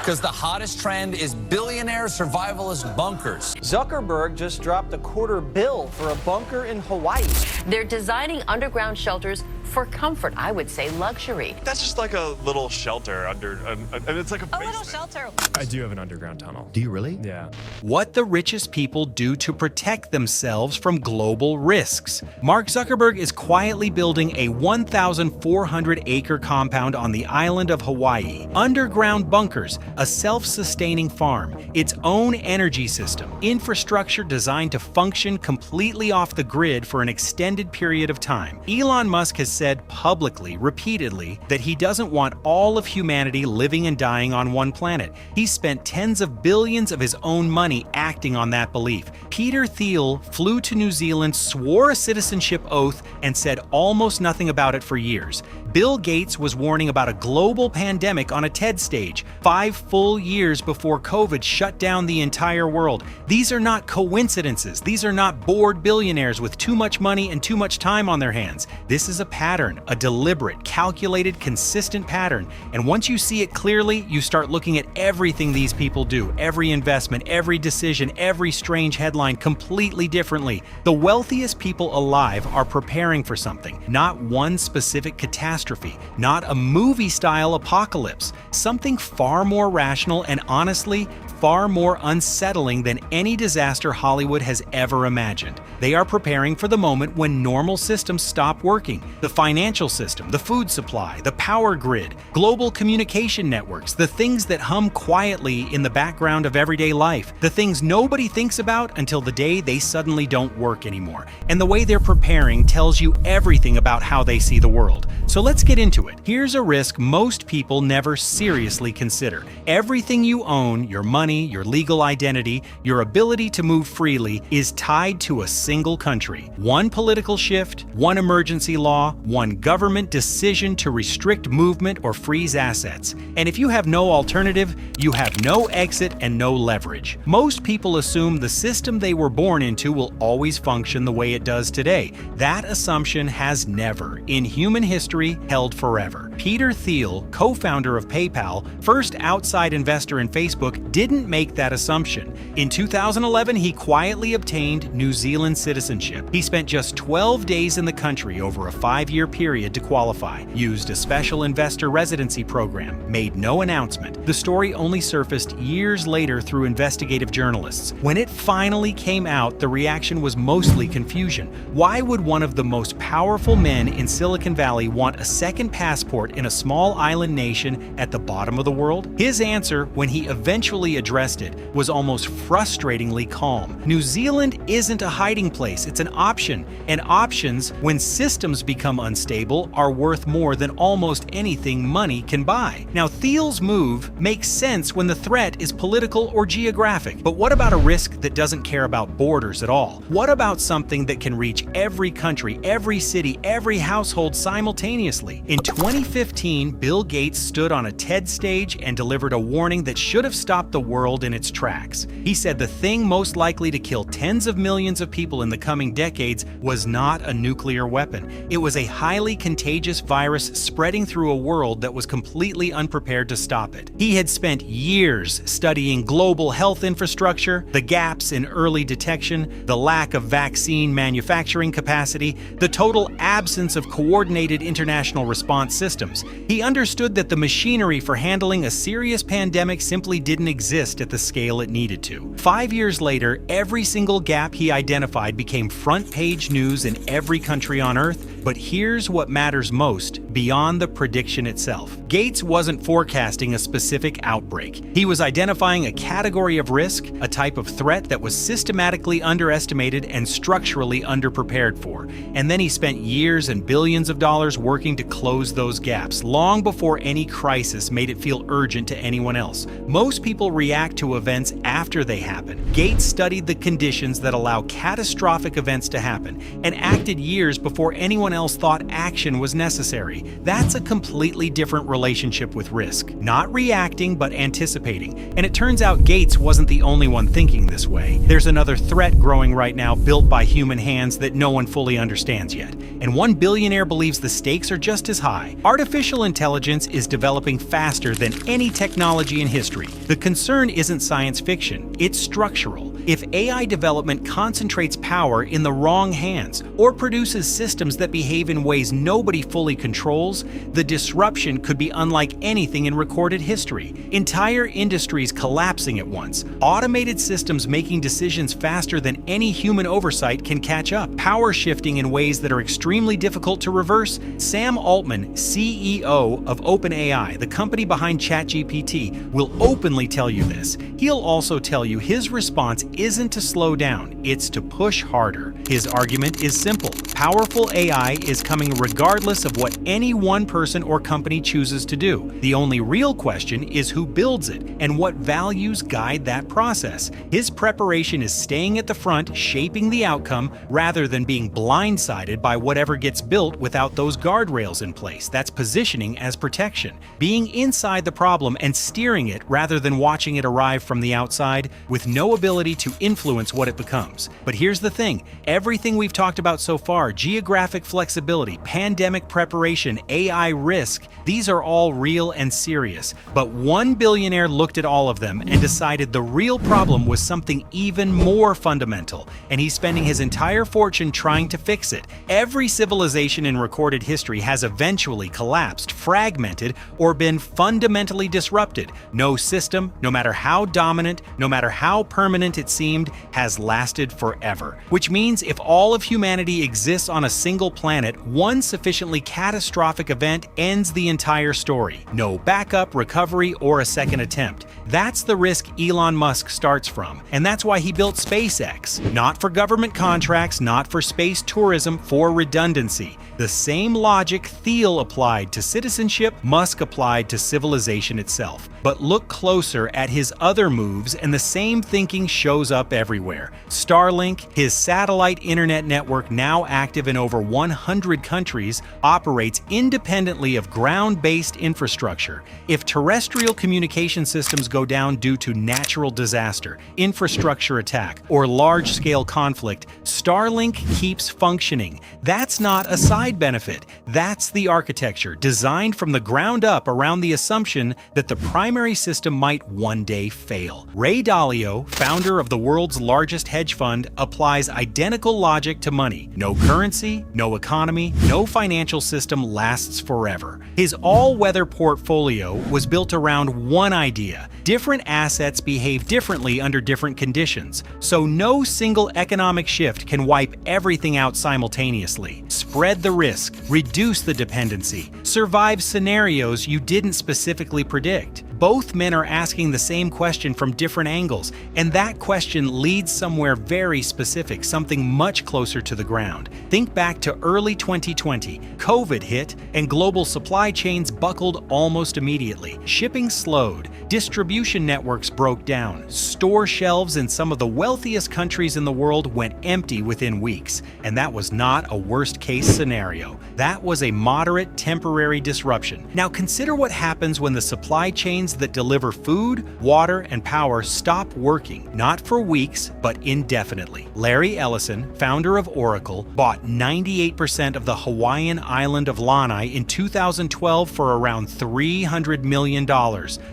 Because the hottest trend is billionaire survivalist bunkers. Zuckerberg just dropped $250 million for a bunker in Hawaii. They're designing underground shelters for comfort, I would say luxury. That's just like a little shelter under, and it's like a basement. Little shelter. I do have an underground tunnel. Do you really? Yeah. What the richest people do to protect themselves from global risks. Mark Zuckerberg is quietly building a 1,400-acre compound on the island of Hawaii. Underground bunkers, a self-sustaining farm, its own energy system, infrastructure designed to function completely off the grid for an extended period of time. Elon Musk has said publicly, repeatedly, that he doesn't want all of humanity living and dying on one planet. He's spent tens of billions of his own money acting on that belief. Peter Thiel flew to New Zealand, swore a citizenship oath, and said almost nothing about it for years. Bill Gates was warning about a global pandemic on a TED stage 5 full years before COVID shut down the entire world. These are not coincidences. These are not bored billionaires with too much money and too much time on their hands. This is a pattern, a deliberate, calculated, consistent pattern. And once you see it clearly, you start looking at everything these people do, every investment, every decision, every strange headline completely differently. The wealthiest people alive are preparing for something, not one specific catastrophe, not a movie-style apocalypse, something far more rational and honestly, far more unsettling than any disaster Hollywood has ever imagined. They are preparing for the moment when normal systems stop working. The financial system, the food supply, the power grid, global communication networks, the things that hum quietly in the background of everyday life, the things nobody thinks about until the day they suddenly don't work anymore. And the way they're preparing tells you everything about how they see the world. So let's get into it. Here's a risk most people never seriously consider. Everything you own, your money, your legal identity, your ability to move freely, is tied to a single country. One political shift, one emergency law, one government decision to restrict movement or freeze assets. And if you have no alternative, you have no exit and no leverage. Most people assume the system they were born into will always function the way it does today. That assumption has never, in human history, held forever. Peter Thiel, co-founder of PayPal, first outside investor in Facebook, didn't make that assumption. In 2011, he quietly obtained New Zealand citizenship. He spent just 12 days in the country over a 5-year period to qualify, used a special investor residency program, made no announcement. The story only surfaced years later through investigative journalists. When it finally came out, the reaction was mostly confusion. Why would one of the most powerful men in Silicon Valley want a second passport in a small island nation at the bottom of the world? His answer, when he eventually addressed it, was almost frustratingly calm. New Zealand isn't a hiding place, it's an option. And options, when systems become unstable, are worth more than almost anything money can buy. Now, Thiel's move makes sense when the threat is political or geographic. But what about a risk that doesn't care about borders at all? What about something that can reach every country, every city, every household simultaneously? In 2015, Bill Gates stood on a TED stage and delivered a warning that should have stopped the world in its tracks. He said the thing most likely to kill tens of millions of people in the coming decades was not a nuclear weapon. It was a highly contagious virus spreading through a world that was completely unprepared to stop it. He had spent years studying global health infrastructure, the gaps in early detection, the lack of vaccine manufacturing capacity, the total absence of coordinated international response systems. He understood that the machinery for handling a serious pandemic simply didn't exist at the scale it needed to. 5 years later, every single gap he identified became front-page news in every country on Earth. But here's what matters most, beyond the prediction itself. Gates wasn't forecasting a specific outbreak. He was identifying a category of risk, a type of threat that was systematically underestimated and structurally underprepared for. And then he spent years and billions of dollars working to close those gaps, long before any crisis made it feel urgent to anyone else. Most people react to events after they happen. Gates studied the conditions that allow catastrophic events to happen and acted years before anyone else thought action was necessary. That's a completely different relationship with risk. Not reacting, but anticipating. And it turns out Gates wasn't the only one anyone thinking this way. There's another threat growing right now built by human hands that no one fully understands yet. And one billionaire believes the stakes are just as high. Artificial intelligence is developing faster than any technology in history. The concern isn't science fiction, it's structural. If AI development concentrates power in the wrong hands or produces systems that behave in ways nobody fully controls, the disruption could be unlike anything in recorded history. Entire industries collapsing at once, automated systems making decisions faster than any human oversight can catch up, power shifting in ways that are extremely difficult to reverse. Sam Altman, CEO of OpenAI, the company behind ChatGPT, will openly tell you this. He'll also tell you his response isn't to slow down, it's to push harder. His argument is simple. Powerful AI is coming regardless of what any one person or company chooses to do. The only real question is who builds it and what values guide that process. His preparation is staying at the front, shaping the outcome, rather than being blindsided by whatever gets built without those guardrails in place. That's positioning as protection. Being inside the problem and steering it rather than watching it arrive from the outside with no ability to influence what it becomes. But here's the thing, everything we've talked about so far, geographic flexibility, pandemic preparation, AI risk, these are all real and serious. But one billionaire looked at all of them and decided the real problem was something even more fundamental, and he's spending his entire fortune trying to fix it. Every civilization in recorded history has eventually collapsed, fragmented, or been fundamentally disrupted. No system, no matter how dominant, no matter how permanent it seemed, has lasted forever. Which means if all of humanity exists on a single planet, one sufficiently catastrophic event ends the entire story. No backup, recovery, or a second attempt. That's the risk Elon Musk starts from, and that's why he built SpaceX. Not for government contracts, not for space tourism, for redundancy. The same logic Thiel applied to citizenship, Musk applied to civilization itself. But look closer at his other moves and the same thinking shows up everywhere. Starlink, his satellite internet network now active in over 100 countries, operates independently of ground-based infrastructure. If terrestrial communication systems go down due to natural disaster, infrastructure attack, or large-scale conflict, Starlink keeps functioning. That's not a side benefit. That's the architecture, designed from the ground up around the assumption that the primary system might one day fail. Ray Dalio, founder of the world's largest hedge fund, applies identical logic to money. No currency, no economy, no financial system lasts forever. His all-weather portfolio was built around one idea. Different assets behave differently under different conditions, so no single economic shift can wipe everything out simultaneously. Spread the risk, reduce the dependency, survive scenarios you didn't specifically predict. Both men are asking the same question from different angles, and that question leads somewhere very specific, something much closer to the ground. Think back to early 2020. COVID hit, and global supply chains buckled almost immediately. Shipping slowed, distribution networks broke down, store shelves in some of the wealthiest countries in the world went empty within weeks. And that was not a worst-case scenario. That was a moderate, temporary disruption. Now consider what happens when the supply chains that deliver food, water, and power stop working, not for weeks, but indefinitely. Larry Ellison, founder of Oracle, bought 98% of the Hawaiian island of Lanai in 2012 for around $300 million.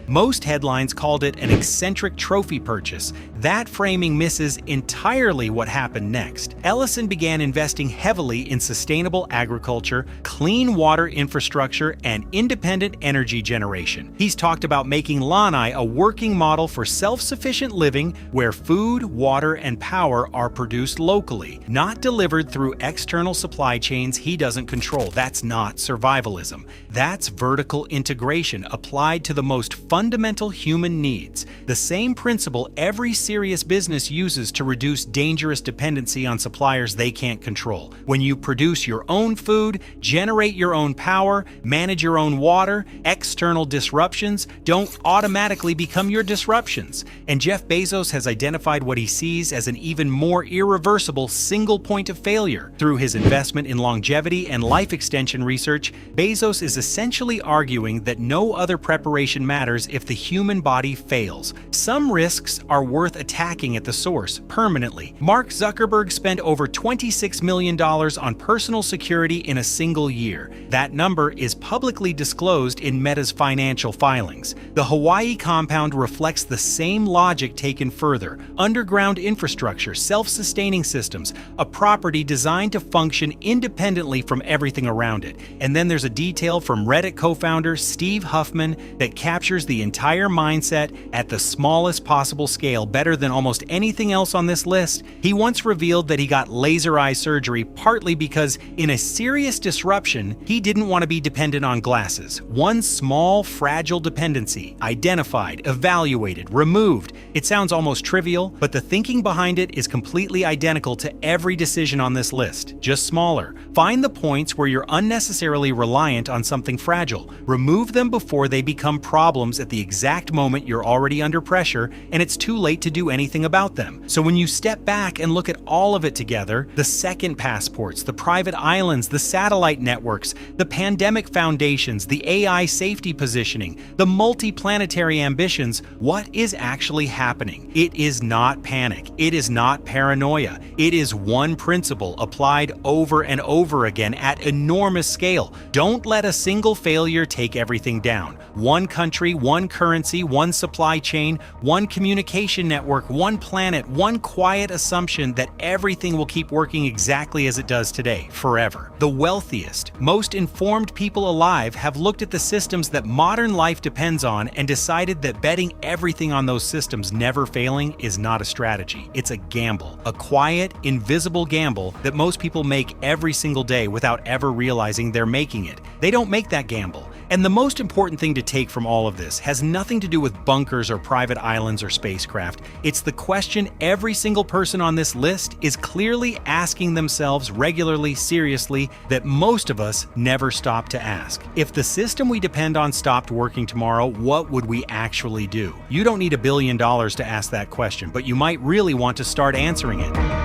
Most headlines called it an eccentric trophy purchase. That framing misses entirely what happened next. Ellison began investing heavily in sustainable agriculture, clean water infrastructure, and independent energy generation. He's talked about making Lanai a working model for self-sufficient living where food, water, and power are produced locally, not delivered through external supply chains he doesn't control. That's not survivalism. That's vertical integration applied to the most fundamental human needs. The same principle every serious business uses to reduce dangerous dependency on suppliers they can't control. When you produce your own food, generate your own power, manage your own water, external disruptions don't automatically become your disruptions. And Jeff Bezos has identified what he sees as an even more irreversible single point of failure. Through his investment in longevity and life extension research, Bezos is essentially arguing that no other preparation matters if the human body fails. Some risks are worth attacking at the source permanently. Mark Zuckerberg spent over $26 million on personal security in a single year. That number is publicly disclosed in Meta's financial filings. The Hawaii compound reflects the same logic taken further: underground infrastructure, self-sustaining systems, a property designed to function independently from everything around it. And then there's a detail from Reddit co-founder Steve Huffman that captures the entire mindset at the smallest possible scale better than almost anything else on this list. He once revealed that he got laser eye surgery partly because, in a serious disruption, he didn't want to be dependent on glasses. One small, fragile dependency, identified, evaluated, removed. It sounds almost trivial, but the thinking behind it is completely identical to every decision on this list, just smaller. Find the points where you're unnecessarily reliant on something fragile. Remove them before they become problems at the exact moment you're already under pressure and it's too late to do anything about them. So when you step back and look at all of it together, the second passports, the private islands, the satellite networks, the pandemic foundations, the AI safety positioning, the multi-planetary ambitions, what is actually happening? It is not panic. It is not paranoia. It is one principle applied over and over again at enormous scale. Don't let a single failure take everything down. One country, one currency, one supply chain, one communication network, one planet, one quiet assumption that everything will keep working exactly as it does today, forever. The wealthiest, most informed people alive have looked at the systems that modern life depends on and decided that betting everything on those systems never failing is not a strategy. It's a gamble. A quiet, invisible gamble that most people make every single day without ever realizing they're making it. They don't make that gamble. And the most important thing to take from all of this has nothing to do with bunkers or private islands or spacecraft. It's the question every single person on this list is clearly asking themselves regularly, seriously, that most of us never stop to ask. If the system we depend on stopped working tomorrow, what would we actually do? You don't need $1 billion to ask that question, but you might really want to start answering it.